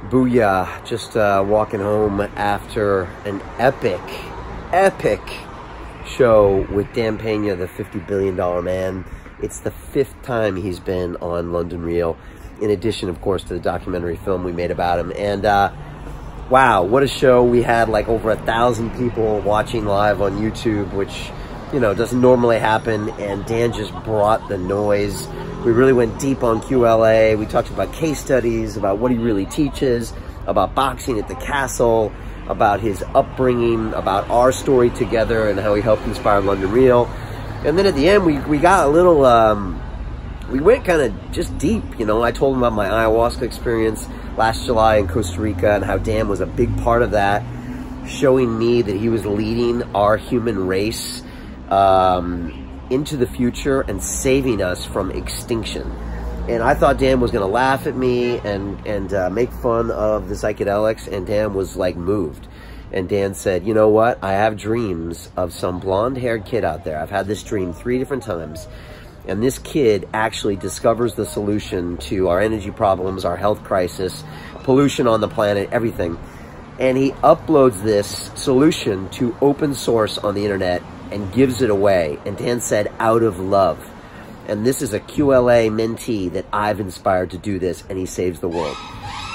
Booyah, just walking home after an epic show with Dan Peña, the $50 billion man. It's the 5th time he's been on London Real, in addition, of course, to the documentary film we made about him. And wow, what a show. We had like over 1,000 people watching live on YouTube, which, you know, doesn't normally happen. And Dan just brought the noise. We really went deep on QLA. We talked about case studies, about what he really teaches, about boxing at the castle, about his upbringing, about our story together and how he helped inspire London Real. And then at the end, we got a little, we went kind of just deep, you know. I told him about my ayahuasca experience last July in Costa Rica and how Dan was a big part of that, showing me that he was leading our human race into the future and saving us from extinction. And I thought Dan was going to laugh at me and make fun of the psychedelics, and Dan was like moved. And Dan said, you know what? I have dreams of some blonde-haired kid out there. I've had this dream 3 different times. And this kid actually discovers the solution to our energy problems, our health crisis, pollution on the planet, everything. And he uploads this solution to open source on the internet and gives it away. And Dan said, out of love. And this is a QLA mentee that I've inspired to do this, and he saves the world.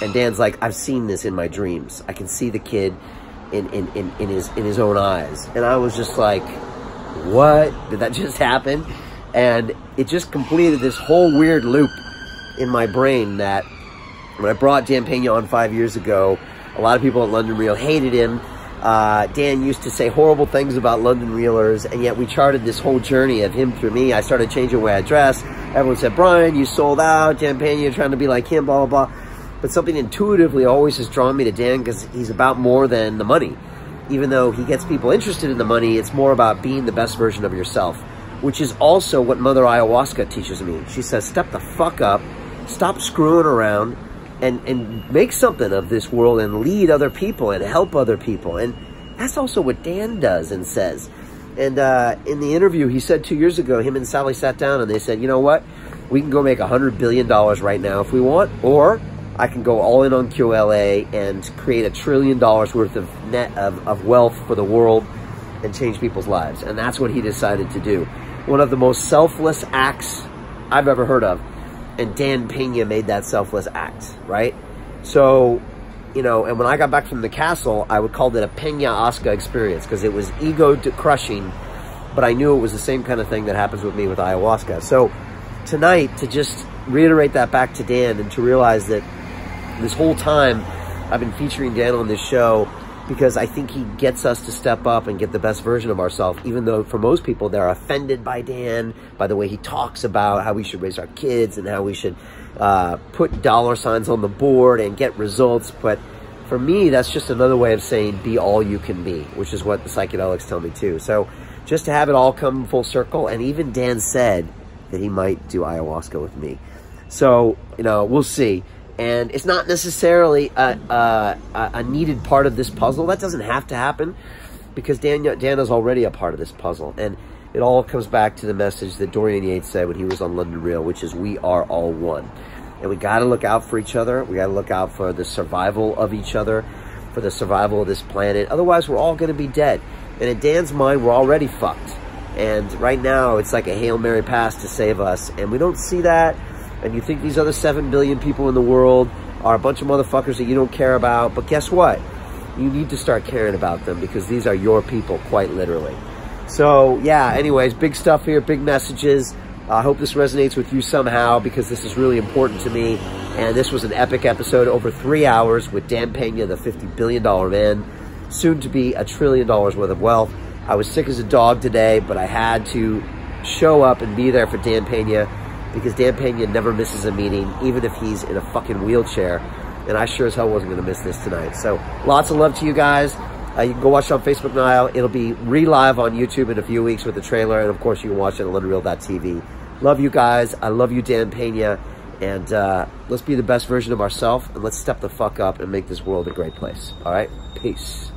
And Dan's like, I've seen this in my dreams. I can see the kid in his own eyes. And I was just like, what? Did that just happen? And it just completed this whole weird loop in my brain that when I brought Dan Peña on 5 years ago, a lot of people at London Real hated him. Dan used to say horrible things about London Reelers, and yet we charted this whole journey of him through me. I started changing the way I dress. Everyone said, Brian, you sold out. Dan Peña, you're trying to be like him, blah, blah, blah. But something intuitively always has drawn me to Dan because he's about more than the money. Even though he gets people interested in the money, it's more about being the best version of yourself, which is also what Mother Ayahuasca teaches me. She says, step the fuck up, stop screwing around, and make something of this world and lead other people and help other people. And that's also what Dan does and says. And in the interview, he said 2 years ago, him and Sally sat down and they said, you know what? We can go make $100 billion right now if we want, or I can go all in on QLA and create $1 trillion worth of net of wealth for the world and change people's lives. And that's what he decided to do. One of the most selfless acts I've ever heard of. And Dan Peña made that selfless act, right? So, you know, and when I got back from the castle, I would call it a Peña-osca experience because it was ego-crushing, but I knew it was the same kind of thing that happens with me with ayahuasca. So tonight, to just reiterate that back to Dan and to realize that this whole time I've been featuring Dan on this show because I think he gets us to step up and get the best version of ourselves, even though for most people they're offended by Dan, by the way he talks about how we should raise our kids and how we should put dollar signs on the board and get results. But for me, that's just another way of saying be all you can be, which is what the psychedelics tell me too. So just to have it all come full circle, and even Dan said that he might do ayahuasca with me. So, you know, we'll see. And it's not necessarily a needed part of this puzzle. That doesn't have to happen because Dan is already a part of this puzzle. And it all comes back to the message that Dorian Yates said when he was on London Real, which is we are all one. And we got to look out for each other. We got to look out for the survival of each other, for the survival of this planet. Otherwise, we're all going to be dead. And in Dan's mind, we're already fucked. And right now, it's like a Hail Mary pass to save us. And we don't see that. And you think these other 7 billion people in the world are a bunch of motherfuckers that you don't care about. But guess what? You need to start caring about them because these are your people, quite literally. So, yeah, anyways, big stuff here, big messages. I hope this resonates with you somehow because this is really important to me. And this was an epic episode, over 3 hours with Dan Peña, the $50 billion man, soon to be $1 trillion worth of wealth. I was sick as a dog today, but I had to show up and be there for Dan Peña, because Dan Peña never misses a meeting, even if he's in a fucking wheelchair. And I sure as hell wasn't going to miss this tonight. So lots of love to you guys. You can go watch it on Facebook now. It'll be re-live on YouTube in a few weeks with the trailer. And, of course, you can watch it at LondonReal.tv. Love you guys. I love you, Dan Peña. And let's be the best version of ourselves. And let's step the fuck up and make this world a great place. All right? Peace.